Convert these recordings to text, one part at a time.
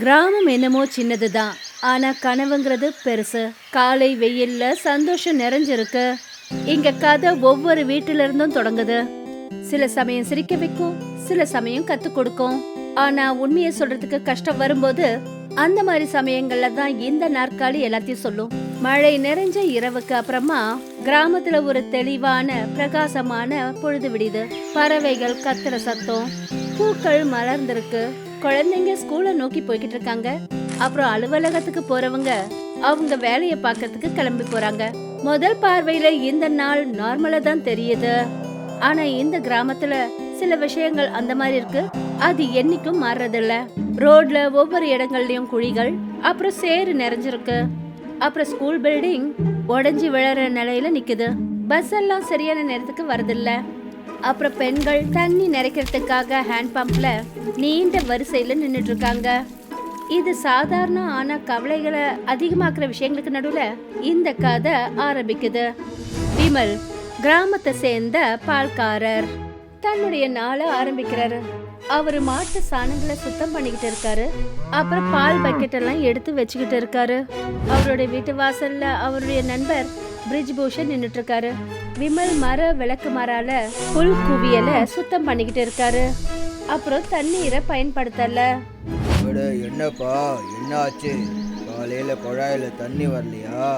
கிராமம் என்னமோ சின்னதுதான், ஆனா கனவுங்கிறது பெருசு. காலை வெயில்ல சந்தோஷம் நிறைஞ்சிருக்கு. இங்க கதை ஒவ்வொரு வீட்டில இருந்தும் தொடங்குது. சில சமயம் சிரிக்க வைக்கும், சில சமயம் கத்து கொடுக்கும். ஆனா உண்மையை சொல்றதுக்கு கஷ்டம் வரும்போது அந்த மாதிரி சமயங்கள்ல தான் இந்த நாற்காலி எல்லாத்தையும் சொல்லும். மழை நிறைஞ்ச இரவுக்கு அப்புறமா கிராமத்துல ஒரு தெளிவான பிரகாசமான பொழுது விடியுது. பறவைகள் கத்துற சத்தம், பூக்கள் மலர்ந்திருக்கு. குழந்தைங்க ஸ்கூலை நோக்கி போய்கிட்டு இருக்காங்க. அப்புறம் அலுவலகத்துக்கு போறவங்க அவங்க வேலையை பார்க்கறதுக்கு கிளம்பி போறாங்க. முதல் பார்வையில இந்த நாள் நார்மலா தான் தெரியுது. ஆனா இந்த கிராமத்துல சில விஷயங்கள் அந்த மாதிரி இருக்கு. அது என்னைக்கும் மாறுறதில்ல. ரோட்ல ஒவ்வொரு இடங்கள்லயும் குழிகள், அப்புறம் சேறு நிறைஞ்சிருக்கு. அப்புறம் ஸ்கூல் பில்டிங் உடைஞ்சி விழற நிலையில நிக்குது. பஸ் எல்லாம் சரியான நேரத்துக்கு வரதில்ல. அப்புறம் பெண்கள் தண்ணி நிறைக்கிறதுக்காக ஹேண்ட் பம்ப்ல நீண்ட வரிசையில நின்னுட்டு இருக்காங்க. இது சாதாரண ஆனா கவலைகளை அதிகமாக்குற விஷயங்களுக்கு நடுவுல இந்த கதை ஆரம்பிக்குது. விமல் கிராமத்தை சேர்ந்த பால்காரர் தன்னுடைய நாளை ஆரம்பிக்கிறாரு. அவரு மாட்டு சாணங்களை சுத்தம் பண்ணிக்கிட்டு இருக்காரு. அப்புறம் பால் பக்கெட் எல்லாம் எடுத்து வச்சுக்கிட்டு இருக்காரு. அவருடைய வீட்டு வாசல்ல அவருடைய நண்பர் பிரிட்ஜ் பூஷன் நின்னுட்டு இருக்காரு. விமல் மர விளக்கு மரால புல் குவியல சுத்தம் பண்ணிக்கிட்டு இருக்காரு. அப்புறம் தண்ணீரை பயன்படுத்தல. என்னப்பா என்ன ஆச்சு? காலையில குழாயில தண்ணி வரலையா?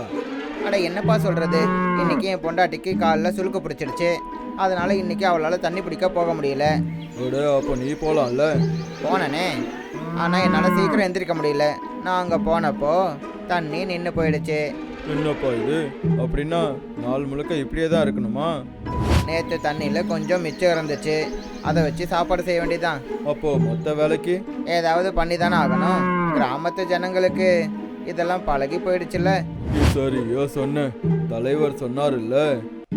அட என்னப்பா சொல்கிறது, இன்றைக்கி என் பொண்டாட்டிக்கு காலில் சுளுக்கு பிடிச்சிடுச்சு. அதனால் இன்றைக்கி அவளால் தண்ணி பிடிக்க போக முடியல. அப்போ நீ போகலாம்ல? போனனே, ஆனால் என்னால் சீக்கிரம் எந்திரிக்க முடியல. நான் அங்கே போனப்போ தண்ணி நின்று போயிடுச்சு. என்னப்பா இது? அப்படின்னா நாள் முழுக்க இப்படியே தான் இருக்கணுமா? நேற்று தண்ணியில் கொஞ்சம் மிச்சம் இருந்துச்சு, அதை வச்சு சாப்பாடு செய்ய வேண்டியதான். அப்போது மொத்த வேலைக்கு ஏதாவது பண்ணி தானே ஆகணும். கிராமத்து ஜனங்களுக்கு இதெல்லாம் பழகி போயிடுச்சுல்ல. சரியா சொன்ன. தலைவர் சொன்னார்ல,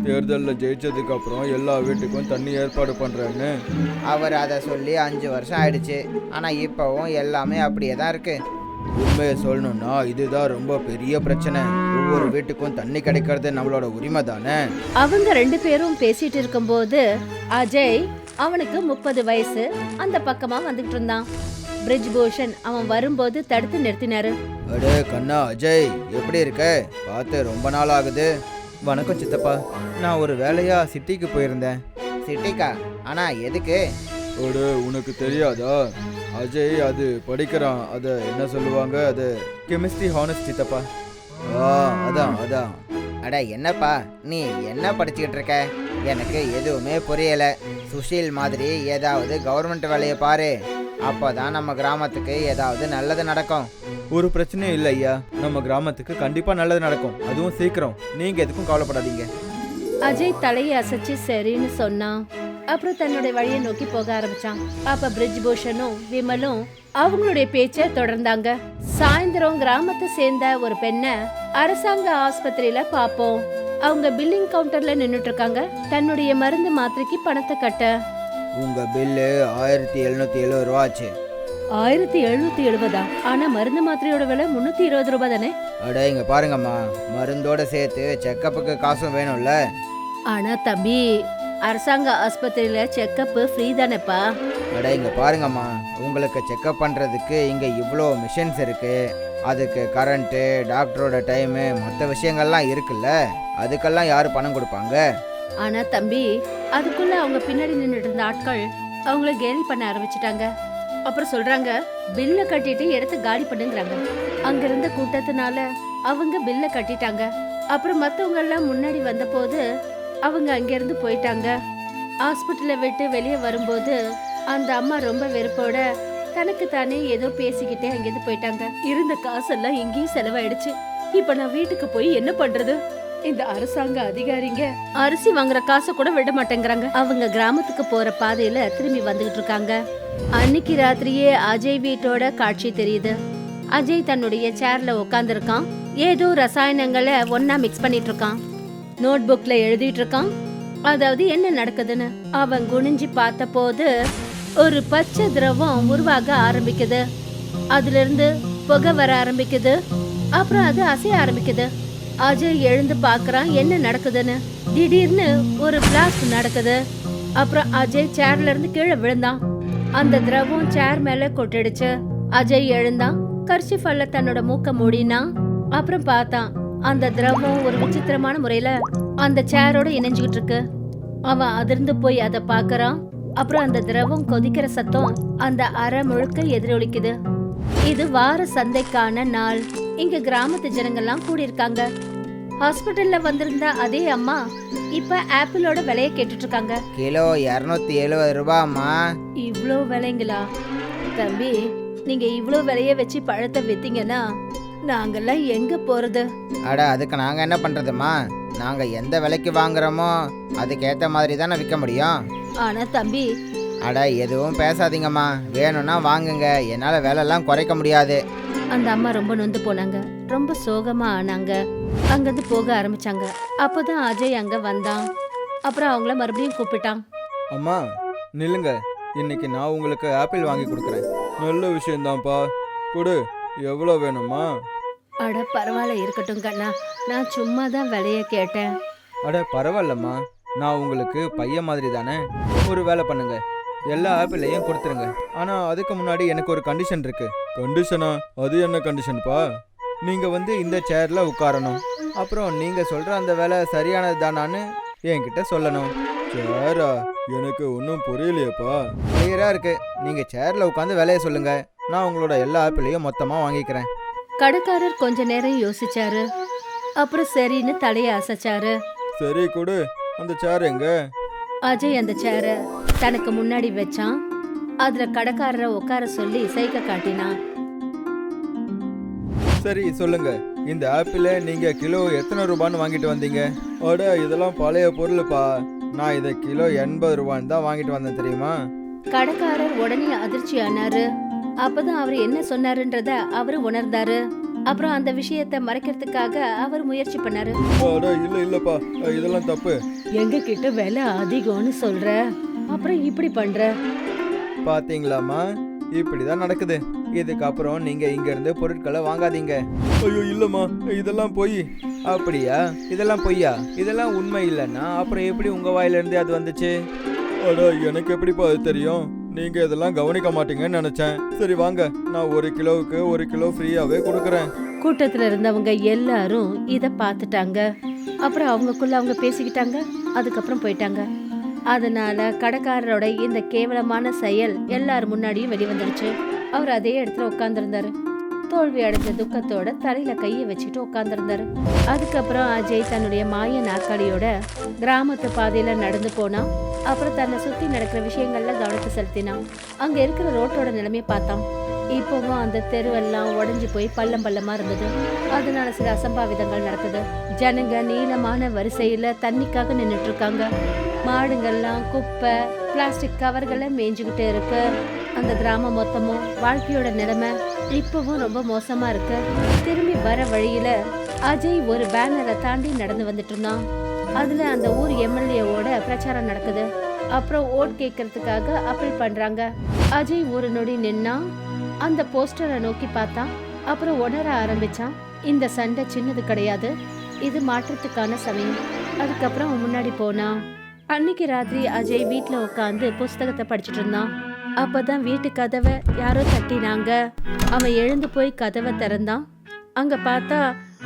தேர்தலில் ஜெயிச்சதுக்கு அப்புறம் எல்லா வீட்டுக்கும் தண்ணி ஏற்பாடு பண்ணுறேன்னு. அவர் அதை சொல்லி 5 வருஷம் ஆயிடுச்சு. ஆனால் இப்போவும் எல்லாமே அப்படியே தான் இருக்கு. உண்மையை சொல்லணும்னா இதுதான் ரொம்ப பெரிய பிரச்சனை. ஒவ்வொரு வீட்டுக்கும் தண்ணி கிடைக்கிறது நம்மளோட உரிமை தானே. அவங்க 2 பேரும் பேசிட்டு இருக்கும்போது அஜய், அவனுக்கு 30 வயசு, அந்த பக்கமா வந்துகிட்டு இருந்தான். பிரிட்ஜ் பூஷன் அவன் வரும்போது தடுத்து நிறுத்தினாரு. அடே கண்ணா அஜய், எப்படி இருக்க? பார்த்து ரொம்ப நாள் ஆகுது. வணக்கம் சித்தப்பா, நான் ஒரு வேலையாக சிட்டிக்கு போயிருந்தேன். சிட்டிக்கா? ஆனால் எதுக்கு? அடே உனக்கு தெரியாதா? அஜய் அது படிக்கிறான். அதை என்ன சொல்லுவாங்க? அது கெமிஸ்ட்ரி ஹானர்ஸ் சித்தப்பா. அதான் அதான். அட என்னப்பா, நீ என்ன படிச்சுக்கிட்டு இருக்க? எனக்கு எதுவுமே புரியலை. சுஷீல் மாதிரி ஏதாவது கவர்மெண்ட் வேலையை பாரு. அப்போ தான் நம்ம கிராமத்துக்கு ஏதாவது நல்லது நடக்கும். ஒரு பிரச்சனையும் இல்லை ஐயா, நம்ம கிராமத்துக்கு கண்டிப்பாக நல்லது நடக்கும். அதுவும் சீக்கிரம். நீங்கள் எதுக்கும் கவலைப்படாதீங்க. அஜய் தலையை அசைச்சு சரின்னு சொன்னான். அப்புறம் தன்னுடைய வழியை நோக்கி போக ஆரம்பிச்சான். அப்ப பிரிட்ஜ் பூஷனும் விமலும் அவங்களுடைய பேச்ச தொடர்ந்தாங்க. சாயந்தரம் கிராமத்தை சேர்ந்த ஒரு பெண்ணை அரசாங்க ஆஸ்பத்திரியில பாப்போம். அவங்க பில்லிங் கவுண்டர்ல நின்னுட்டு இருக்காங்க. தன்னுடைய மருந்து மாத்திரைக்கு பணத்தை கட்ட. உங்க பில்லு 1770 ரூபா ஆச்சு. 1770? ஆனா மருந்து மாத்திரையோட விலை 320 ரூபாய் தானே? அட இங்க பாருங்கம்மா, மருந்தோட சேர்த்து செக்கப்புக்கு காசும் வேணும்ல. ஆனா தம்பி, அரசாங்க ஆஸ்பத்திரியில செக்கப் ஃப்ரீ தானேப்பா? அட இங்க பாருங்கம்மா, உங்களுக்கு செக்கப் பண்றதுக்கு இங்க இவ்வளோ மிஷின்ஸ் இருக்கு. அதுக்கு கரண்ட்டு, டாக்டரோட டைமு, மற்ற விஷயங்கள்லாம் இருக்குல்ல. அதுக்கெல்லாம் யாரு பணம் கொடுப்பாங்க? ஆனா தம்பி, அதுக்குள்ள அவங்க பின்னாடி நின்றுட்டு இருந்த ஆட்கள் அவங்கள கேலி பண்ண ஆரம்பிச்சிட்டாங்க. அப்புறம் சொல்றாங்க, பில்ல கட்டிட்டு எடுத்து காலி பண்ணுங்கிறாங்க. அங்க இருந்த கூட்டத்தினால அவங்க பில்ல கட்டிட்டாங்க. அப்புறம் மத்தவங்க எல்லாம் முன்னாடி வந்த போது அவங்க அங்கிருந்து போயிட்டாங்க. ஹாஸ்பிட்டலை விட்டு வெளியே வரும்போது அந்த அம்மா ரொம்ப வெறுப்போட தனக்கு தானே ஏதோ பேசிக்கிட்டே அங்கிருந்து போயிட்டாங்க. இருந்த காசெல்லாம் எங்கேயும் செலவாயிடுச்சு. இப்ப நான் வீட்டுக்கு போய் என்ன பண்றது? இந்த அரசாங்க அதிகாரிங்க அரிசி வாங்குற காசை கூட விட மாட்டேங்கிறாங்க. அவங்க கிராமத்துக்கு போற பாதையில திரும்பி வந்துகிட்டு இருக்காங்க. அன்னைக்கு ராத்திரியே அஜய் வீட்டோட காட்சி தெரியுது. அஜய் தன்னுடைய சேர்ல உட்கார்ந்து இருக்கான். ஏதோ ரசாயனங்களை ஒன்னா மிக்ஸ் பண்ணிட்டு இருக்கான். நோட் புக்ல எழுதிட்டு இருக்கான். அதாவது என்ன நடக்குதுன்னு. அவன் குனிஞ்சு பார்த்த போது ஒரு பச்சை திரவம் உருவாக ஆரம்பிக்குது. அதுல இருந்து புகை வர ஆரம்பிக்குது. அப்புறம் அது அசைய ஆரம்பிக்குது. அஜய் எழுந்து பாக்குறான் என்ன நடக்குதுன்னு. திடீர்னு ஒரு பிளாஸ்ட் நடக்குது. அப்புறம் அஜய் சேர்ல இருந்து கீழே விழுந்தான். அந்த திரவம் சேர் மேல கொட்டிடுச்சு. அஜய் எழுந்தான், கர்ச்சிஃபால தன்னோட மூக்க மூடினான். அப்புறம் பார்த்தான், அந்த திரவம் ஒரு விசித்திரமான முறையில அந்த சேரோட இணைஞ்சுகிட்டு இருக்கு. அவன் அதிர்ந்து போய் அதை பாக்குறான். அப்புறம் அந்த திரவம் கொதிக்கிற சத்தம் அந்த அறை முழுக்க எதிரொலிக்குது. இது வார சந்தைக்கான நாள். இங்க கிராமத்து ஜனங்கள்லாம் கூடியிருக்காங்க. ஹாஸ்பிட்டல்ல வந்திருந்த அதே அம்மா இப்ப ஆப்பிளோட விலைய கேட்டுட்டு இருக்காங்க. கிலோ 270 ரூபாம்மா. இவ்ளோ விலைங்களா? தம்பி, நீங்க இவ்ளோ விலைய வச்சு பழத்தை வித்தீங்கன்னா நாங்கெல்லாம் எங்க போறது? அட, அதுக்கு நாங்கள் என்ன பண்ணுறதுமா? நாங்கள் எந்த விலைக்கு வாங்குறோமோ அதுக்கேற்ற மாதிரி தானே விற்க முடியும். ஆனா தம்பி, அட, எதுவும் பேசாதீங்கம்மா. வேணும்னா வாங்குங்க, என்னால் விலைலாம் குறைக்க முடியாது. அந்த அம்மா ரொம்ப நொந்து போனாங்க, ரொம்ப சோகமா ஆனாங்க. அங்கிருந்து போக ஆரம்பிச்சாங்க. அப்போதான் அஜய் அங்க வந்தான். அப்புறம் அவங்கள மறுபடியும் கூப்பிட்டான். அம்மா நில்லுங்க, இன்னைக்கு நான் உங்களுக்கு ஆப்பிள் வாங்கி கொடுக்குறேன். நல்ல விஷயம்தான்ப்பா, கொடு. எவ்வளோ வேணுமா? அட பரவாயில்ல, இருக்கட்டும் கண்ணா, நான் சும்மா தான் விலைய கேட்டேன். அட பரவாயில்லம்மா, நான் உங்களுக்கு பையன் மாதிரி தானே. ஒரு வேலை பண்ணுங்க, எல்லா ஆப்பிளையும் கொடுத்துருங்க. ஆனால் அதுக்கு முன்னாடி எனக்கு ஒரு கண்டிஷன் இருக்கு. கண்டிஷனா? அது என்ன கண்டிஷன்ப்பா? நீங்கள் வந்து இந்த சேரில் உட்காரணும். அப்புறம் நீங்கள் சொல்கிற அந்த வேலை சரியானது தானான்னு என்கிட்ட சொல்லணும். சேரா? எனக்கு ஒன்றும் புரியலையேப்பா. கிளியராக இருக்கு. நீங்கள் சேரில் உட்காந்து விலையை சொல்லுங்க, நான் உங்களோட எல்லா ஆப்பிளையும் மொத்தமாக வாங்கிக்கிறேன். கடைக்காரர் கொஞ்ச நேரம் யோசிச்சாரு. அப்புறம் சரின்னு தலைய அசைச்சாரு. சரி கொடு. அந்த சேர் எங்க? அஜய் அந்த சேரை தனக்கு முன்னாடி வச்சான். அதுல கடைக்காரரை உட்கார சொல்லி சைகை காட்டினான். சரி சொல்லுங்க, இந்த ஆப்பிளை நீங்க கிலோ எத்தனை ரூபான்னு வாங்கிட்டு வந்தீங்க? அட, இதெல்லாம் பழைய பொருளுப்பா. நான் இதை கிலோ 80 ரூபான்னு தான் வாங்கிட்டு வந்தேன், தெரியுமா? கடைக்காரர் உடனே அதிர்ச்சி ஆனாரு. அப்பதான் அவர் என்ன சொன்னாருன்றத அவரு உணர்ந்தாரு. அப்புறம் அந்த விஷயத்தை மறைக்கிறதுக்காக அவர் முயற்சி பண்ணாரு. அட இல்லப்பா, இதெல்லாம் தப்பு. எங்க கிட்ட விலை அதிகம்னு சொல்ற, அப்புறம் இப்படி பண்ற? பாத்தீங்களாமா, இப்படிதான் நடக்குது. இதுக்கப்புறம் நீங்க இங்க இருந்து பொருட்களை வாங்காதீங்க. ஐயோ இல்லம்மா, இதெல்லாம் பொய். அப்படியா? இதெல்லாம் பொய்யா? இதெல்லாம் உண்மை இல்லைன்னா அப்புறம் எப்படி உங்கள் வாயிலிருந்து அது வந்துச்சு? அட, எனக்கு எப்படிப்பா அது தெரியும்? நீங்க இதெல்லாம் கவனிக்க மாட்டீங்கன்னு நினைச்சேன். சரி வாங்க, நான் 1 கிலோவுக்கு 1 கிலோ ஃப்ரீயாவே கொடுக்குறேன். கூட்டத்துல இருந்தவங்க எல்லாரும் இத பாத்துட்டாங்க. அப்புறம் அவங்களுக்குள்ள அவங்க பேசிக்கிட்டாங்க. அதுக்கப்புறம் போயிட்டாங்க. அதனால கடைக்காரரோட இந்த கேவலமான செயல் எல்லாரும் முன்னாடியும் வெளிவந்துடுச்சு. அவர் அதே இடத்துல உட்கார்ந்துருந்தாரு. தோல்வி அடைஞ்ச துக்கத்தோட தலையில கையை வச்சுட்டு உட்கார்ந்துருந்தாரு. அதுக்கப்புறம் அஜய் தன்னுடைய மாய நாற்காலியோட கிராமத்து பாதையில நடந்து போனான். அப்புறம் தன்னை சுத்தி நடக்கிற விஷயங்கள்ல கவனத்தை செலுத்தினான். அங்க இருக்கிற ரோட்டோட நிலைமையை பார்த்தான். இப்பவும் அந்த தெருவெல்லாம் உடைஞ்சு போய் பள்ளம் பள்ளமா இருந்தது. அதனால சில அசம்பாவிதங்கள் நடக்குது. ஜனங்க நீளமான வரிசையில தண்ணிக்காக நின்னுட்டு இருக்காங்க. மாடுங்கள்லாம் குப்பை, பிளாஸ்டிக் கவர்களை மேய்ஞ்சுக்கிட்டு இருக்கு. அந்த கிராமம் மொத்தமும் வாழ்க்கையோட நிலைமை இப்பவும் ரொம்ப மோசமா இருக்கு. திரும்பி வர வழியில அஜய் ஒரு பேனரை தாண்டி நடந்து வந்துட்டு இருந்தான். அதுல அந்த ஊர் எம்எல்ஏவோட பிரச்சாரம் நடக்குது. அப்புறம் ஓட் கேட்கறதுக்காக அப்பீல் பண்றாங்க. அஜய் ஒரு நொடி நின்னா அந்த போஸ்டரை நோக்கி பார்த்தான். அப்புறம் உணர ஆரம்பிச்சான், இந்த சண்டை சின்னது கிடையாது, இது மாற்றத்துக்கான சமயம். அதுக்கப்புறம் அவன் முன்னாடி போனான். அன்னைக்கு ராத்திரி அஜய் வீட்டுல உட்காந்து புஸ்தகத்தை படிச்சுட்டு இருந்தான். அப்பதான் வீட்டு கதவை யாரோ தட்டினாங்க. அவன் எழுந்து போய் கதவை திறந்தான். அங்க பார்த்தா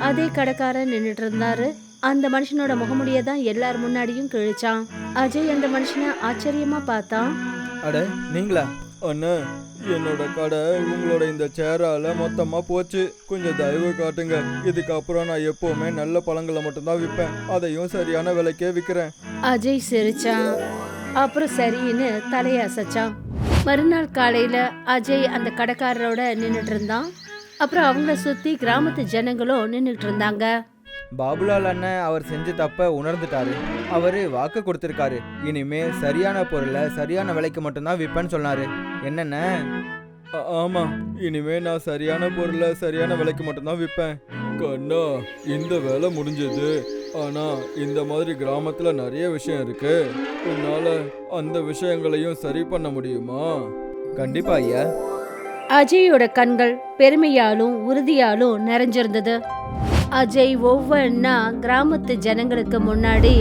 அதே கடைக்காரன் நின்னுட்டு இருந்தாரு. அந்த மனுஷனோட முகமுடிய தான் எல்லார் முன்னாடியும் கிழிச்சான். அஜய் அந்த மனுஷனை ஆச்சரியமா பார்த்தான். அட நீங்களா? அண்ணா, என்னோட கடை உங்களோட இந்த சேரால மொத்தமா போச்சு. கொஞ்சம் தயவு காட்டுங்க. இதுக்கப்புறம் நான் எப்பவுமே நல்ல பழங்களை மட்டும்தான் விற்பேன். அதையும் சரியான விலைக்கே விற்கிறேன். அஜய் சிரிச்சான். அப்புறம் சரின்னு தலையை அசைச்சான். மறுநாள் காலையில அஜய் அந்த கடைக்காரரோட நின்னுட்டு இருந்தான். அப்புறம் அவங்கள சுத்தி கிராமத்து ஜனங்களும் நின்னுட்டு இருந்தாங்க. பாபுலால் அண்ணன் அவர் செஞ்ச தப்ப உணர்ந்துட்டாரு. அவரு வாக்கு கொடுத்திருக்காரு, இனிமே சரியான பொருளை சரியான விலைக்கு மட்டும்தான் விற்பேன்னு சொன்னாரு. என்னென்ன? ஆமா, இனிமே நான் சரியான பொருளை சரியான விலைக்கு மட்டும்தான் விற்பேன். கண்ணா, இந்த வேலை முடிஞ்சது. ஆனா இந்த மாதிரி கிராமத்துல நிறைய விஷயம் இருக்கு. உன்னால அந்த விஷயங்களையும் சரி பண்ண முடியுமா? கண்டிப்பா ஐயா. அஜயோட கண்கள் பெருமையாலும் உறுதியாலும் நிறைஞ்சிருந்தது. அஜய் ஒவ்வொன்னா கிராமத்து ஜனங்களுக்கு முன்னாடி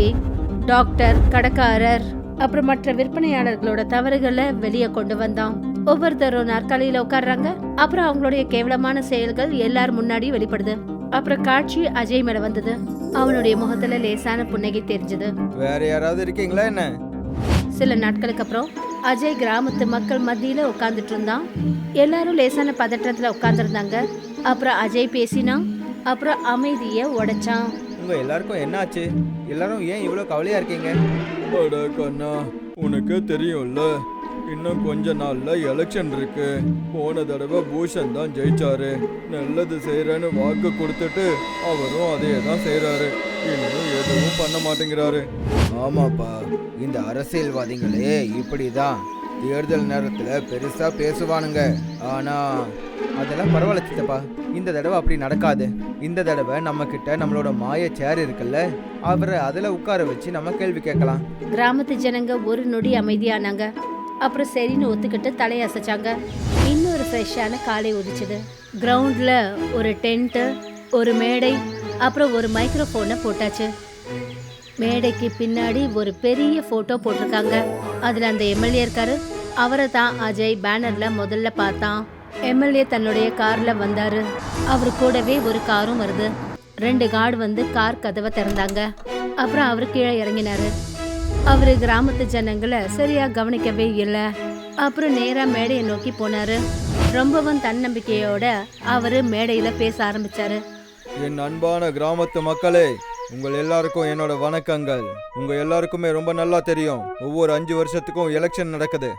டாக்டர், கடைக்காரர், அப்புறம் மற்ற விற்பனையாளர்களோட தவறுகளை வெளியே கொண்டு வந்தான். ஒவ்வொருத்தரும் நாற்காலியில உட்கார்றாங்க. அப்புறம் அவங்களுடைய கேவலமான செயல்கள் எல்லாரும் முன்னாடி வெளிப்படுது. அப்புறம் காட்சி அஜய் மேல வந்தது. அவனுடைய முகத்துல லேசான புன்னகை தெரிஞ்சது. வேற யாராவது இருக்கீங்களா என்ன? சில நாட்களுக்கு அப்புறம் அஜய் கிராமத்து மக்கள் மத்தியில உட்கார்ந்துட்டு இருந்தான். எல்லாரும் லேசான பதற்றத்துல உட்கார்ந்துருந்தாங்க. அப்புறம் அஜய் பேசினான். அப்புறம் அமைதிய உடைச்சான். உங்க எல்லாருக்கும் என்ன ஆச்சு? எல்லாரும் ஏன் இவ்வளோ கவலையா இருக்கீங்க? அட கண்ணா, உனக்கு தெரியும்ல, இன்னும் கொஞ்ச நாள்ல எலெக்ஷன் இருக்கு. போன தடவை பூஷன் தான் ஜெயிச்சாரு. நல்லது செய்யறேன்னு வாக்கு கொடுத்துட்டு அவரும் அதே தான் செய்யறாரு. இன்னும் எதுவும் பண்ண மாட்டேங்கிறாரு. ஆமாப்பா, இந்த அரசியல்வாதிகளே இப்படிதான். தேர்தல் நேரத்துல பெருசா பேசுவானுங்க. ஆனா அதெல்லாம் பரவாயில்ல சித்தப்பா, இந்த தடவை அப்படி நடக்காது. இந்த தடவை நம்ம கிட்ட நம்மளோட மாய சேர் இருக்குல்ல, அவரை அதில் உட்கார வச்சு நம்ம கேள்வி கேட்கலாம். கிராமத்து ஜனங்க ஒரு நொடி அமைதியானாங்க. அப்புறம் சரின்னு ஒத்துக்கிட்டு தலையசைச்சாங்க. இன்னொரு ஃப்ரெஷ்ஷான காலை உதிச்சுது. கிரவுண்ட்ல ஒரு டென்ட்டு, ஒரு மேடை, அப்புறம் ஒரு மைக்ரோஃபோனை போட்டாச்சு. மேடைக்கு பின்னாடி ஒரு பெரிய போட்டோ போட்டிருக்காங்க. அதுல அந்த எம்எல்ஏ இருக்காரு. அவரை தான் அஜய் பேனர்ல முதல்ல பார்த்தான். எம்எல்ஏ தன்னுடைய கார்ல வந்தாரு. அவரு கூடவே ஒரு காரும் வருது. 2 கார்டு வந்து கார் கதவை திறந்தாங்க. அப்புறம் அவரு கீழே இறங்கினாரு. அவரு கிராமத்து ஜனங்களை சரியா கவனிக்கவே இல்லை. அப்புறம் நேரா மேடையை நோக்கி போனாரு. ரொம்பவும் தன்னம்பிக்கையோட அவரு மேடையில பேச ஆரம்பிச்சாரு. என் அன்பான கிராமத்து மக்களே, உங்கள் எல்லாருக்கும் என்னோட வணக்கங்கள். உங்க எல்லாருக்குமே ரொம்ப நல்லா தெரியும், ஒவ்வொரு 5 வருஷத்துக்கும் எலெக்ஷன் நடக்குது.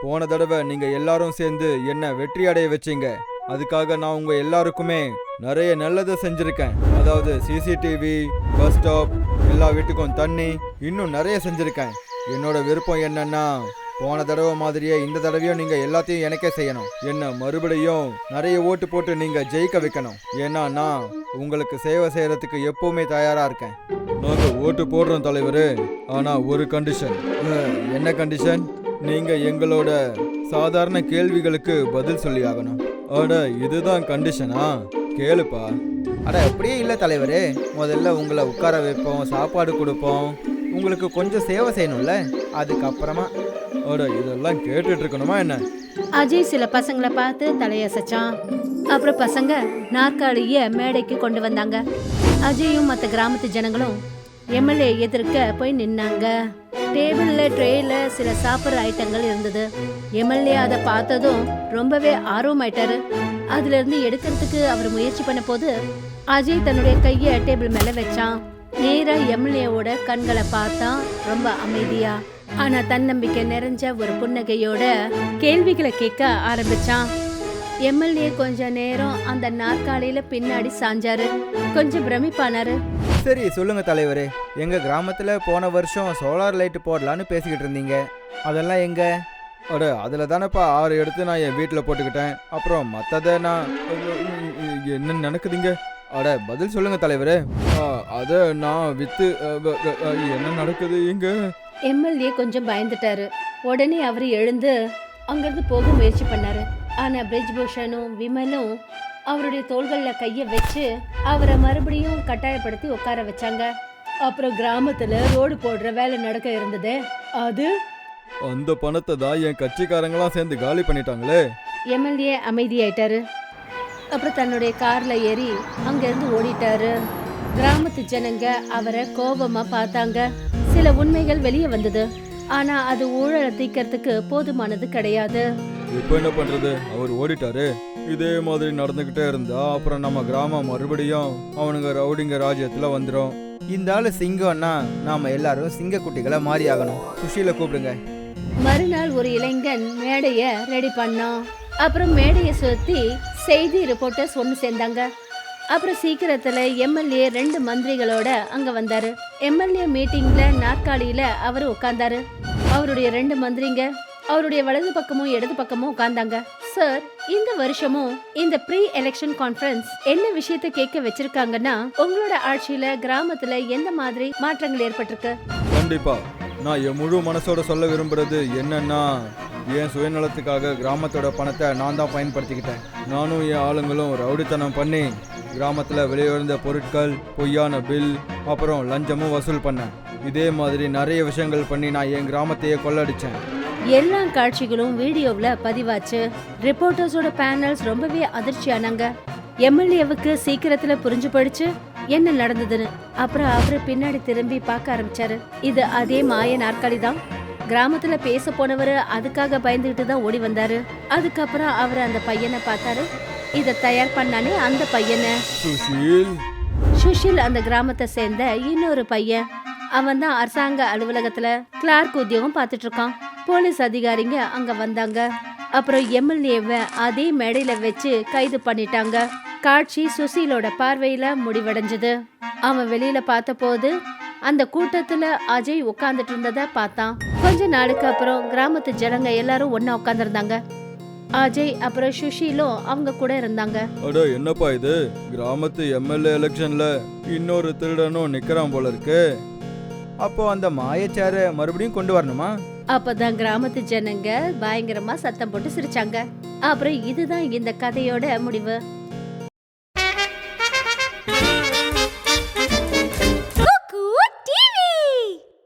போன தடவை நீங்க எல்லாரும் சேர்ந்து என்ன வெற்றி அடைய வச்சீங்க. அதுக்காக நான் உங்க எல்லாருக்குமே நிறைய நல்லதை செஞ்சிருக்கேன். அதாவது சிசிடிவி, பஸ் ஸ்டாப், எல்லா வீட்டுக்கும் தண்ணி, இன்னும் நிறைய செஞ்சிருக்கேன். என்னோட விருப்பம் என்னன்னா, போன தடவை மாதிரியே இந்த தடவையும் நீங்க எல்லாத்தையும் எனக்கே செய்யணும். என்ன மறுபடியும் நிறைய ஓட்டு போட்டு நீங்க ஜெயிக்க வைக்கணும். ஏன்னா நான் உங்களுக்கு சேவை செய்யறதுக்கு எப்பவுமே தயாரா இருக்கேன். நாங்க ஓட்டு போடுறோம் தலைவரே, ஆனா ஒரு கண்டிஷன். என்ன கண்டிஷன்? நீங்க எங்களோட சாதாரண கேள்விகளுக்கு பதில் சொல்லி ஆகணும். அட இதுதான் கண்டிஷனா? கேளுப்பா. அட அப்படியே இல்லை தலைவரே, முதல்ல உங்களை உட்கார வைப்போம், சாப்பாடு கொடுப்போம், உங்களுக்கு கொஞ்சம் சேவை செய்யணும்ல, அதுக்கப்புறமா. அட இதெல்லாம் கேட்டுட்டு இருக்கணுமா என்ன? அஜய் சில பசங்களை பார்த்து தலையசைச்சான். அப்புறம் பசங்க நாற்காலிய மேடைக்கு கொண்டு வந்தாங்க. அஜயும் மற்ற கிராமத்து ஜனங்களும் எம்எல்ஏ எதிர்க்க போய் நின்னாங்க. டேபிள்ல ட்ரேல சில சாப்பிட்ற ஐட்டங்கள் இருந்தது. எம்எல்ஏ அதை பார்த்ததும் ரொம்பவே ஆர்வமாயிட்டாரு. அதுல இருந்து எடுக்கிறதுக்கு அவர் முயற்சி பண்ண போது அஜய் தன்னுடைய கைய டேபிள் மேல வச்சான். நேரா எம்எல்ஏவோட கண்களை பார்த்தான், ரொம்ப அமைதியா. ஆனா தன்னம்பிக்கை நிறைஞ்ச ஒரு புன்னகையோட கேள்விகளை கேட்க ஆரம்பிச்சான். எம்எல்ஏ கொஞ்ச நேரம் அந்த நாற்காலியில பின்னாடி சாஞ்சாரு. கொஞ்சம் பிரமிப்பானாரு. சரி சொல்லுங்க தலைவரே, எங்க கிராமத்துல போன வருஷம் சோலார் லைட் போடலான்னு பேசிக்கிட்டு இருந்தீங்க, அதெல்லாம் எங்க? அட அதில் தானேப்பா 6 எடுத்து நான் என் வீட்டில் போட்டுக்கிட்டேன். அப்புறம் மற்றதை நான் என்ன நடக்குதுங்க? அட பதில் சொல்லுங்க தலைவரே. அதை நான் விற்று என்ன நடக்குது இங்க? எம்எல்ஏ கொஞ்சம் பயந்துட்டாரு. உடனே அவரு எழுந்து அங்கிருந்து போக முயற்சி பண்ணாரு. ஆனா பிரிஜ்பூஷனும் விமலும் அவருடைய தோள்கள்ல கைய வச்சு அவரை மறுபடியும் கட்டாயப்படுத்தி உட்கார வச்சாங்க. அப்புறம் கிராமத்துல ரோடு போடுற வேலை நடக்க இருந்தது. அது அந்த பணத்தை தான் என் கட்சிக்காரங்களாம் சேர்ந்து காலி பண்ணிட்டாங்களே. எம்எல்ஏ அமைதியாயிட்டாரு. அப்புறம் தன்னுடைய கார்ல ஏறி அங்கிருந்து ஓடிட்டாரு. கிராமத்து ஜனங்க அவரை கோபமா பார்த்தாங்க. சில உண்மைகள் வெளியே வந்தது. ஆனா அது ஊழலை தீக்கிறதுக்கு போதுமானது கிடையாது. இப்போ என்ன பண்றது? அவர் ஓடிட்டாரு. இதே மாதிரி நடந்துகிட்டே இருந்தா அப்புறம் நம்ம கிராமம் மறுபடியும் அவனுங்க ரவுடிங்க ராஜ்யத்துல வந்துடும். இந்த ஆளு சிங்கம்னா நாம எல்லாரும் சிங்க குட்டிகளை மாறி ஆகணும். சுஷீலை கூப்பிடுங்க. மறுநாள் ஒரு இளைஞன் மேடைய ரெடி பண்ணோம். அப்புறம் மேடையை சுத்தி செய்தி ரிப்போர்ட்டர்ஸ் ஒன்று சேர்ந்தாங்க. அப்புறம் சீக்கிரத்துல எம்எல்ஏ 2 மந்திரிகளோட அங்க வந்தாரு. எம்எல்ஏ மீட்டிங்ல நாற்காலியில அவரு உட்கார்ந்தாரு. அவருடைய 2 மந்திரிங்க அவருடைய வலது பக்கமும் இடது பக்கமும் உட்கார்ந்தாங்க. சார், இந்த வருஷமும் இந்த ப்ரீ எலெக்ஷன் கான்ஃபரன்ஸ் என்ன விஷயத்தை கேட்க வச்சிருக்காங்கன்னா, உங்களோட ஆட்சியில கிராமத்துல எந்த மாதிரி மாற்றங்கள் ஏற்பட்டிருக்கு? கண்டிப்பா. நான் என் முழு மனசோட சொல்ல விரும்புறது என்னன்னா, என் சுயநலத்துக்காக கிராமத்தோட பணத்தை நான் தான் பயன்படுத்திக்கிட்டேன். நானும் என் ஆளுங்களும் ரவுடித்தனம் பண்ணி கிராமத்தில் விலையுயர்ந்த பொருட்கள், பொய்யான பில், அப்புறம் லஞ்சமும் வசூல் பண்ணேன். இதே மாதிரி நிறைய விஷயங்கள் பண்ணி நான் என் கிராமத்தையே கொள்ளடிச்சேன். எல்லா காட்சிகளும் வீடியோவுல பதிவாச்சு. ரிப்போர்ட்டர்ஸோட பேனல்ஸ் ரொம்பவே அதிர்ச்சியானாங்க. எம்எல்ஏவுக்கு சீக்கிரத்துல புரிஞ்சு போயிடுச்சு என்ன நடந்ததுன்னு. அப்புறம் அவரு பின்னாடி திரும்பி பார்க்க ஆரம்பிச்சாரு. இது அதே மாய நாற்காலி தான். கிராமத்துல பேச போனவரு அதுக்காக பயந்துகிட்டு தான் ஓடி வந்தாரு. அதுக்கப்புறம் அவரு அந்த பையனை பார்த்தாரு. இத தயார் பண்ணானே அந்த பையனை. சுஷீல், சுஷில் அந்த கிராமத்தை சேர்ந்த இன்னொரு பையன். அவன் தான் அரசாங்க அலுவலகத்துல கிளார்க் உத்தியோகம் பார்த்துட்டு இருக்கான். போலீஸ் அதிகாரிங்க அங்க வந்தாங்க. அப்புறம் எம்எல்ஏவை அதே மேடையில வச்சு கைது பண்ணிட்டாங்க. காட்சி சுசீலோட பார்வையில முடிவடைஞ்சது. அவன் வெளியில பார்த்த போது அந்த கூட்டத்துல அஜய் உட்கார்ந்துட்டு இருந்தத பார்த்தான். கொஞ்ச நாளுக்கு அப்புறம் கிராமத்து ஜனங்க எல்லாரும் ஒன்னா உட்கார்ந்துருந்தாங்க. அஜய் அப்புறம் சுஷீலும் அவங்க கூட இருந்தாங்க. அட என்னப்பா இது, கிராமத்து எம்எல்ஏ எலெக்ஷன்ல இன்னொரு திருடனும் நிக்கிறான் போல இருக்கு. அப்போ அந்த மாயச்சார மறுபடியும் கொண்டு வரணுமா? அப்பதான் கிராமத்து ஜனங்க பயங்கரமா சத்தம் போட்டு சிரிச்சாங்க. அப்புறம் இதுதான் இந்த கதையோட முடிவு.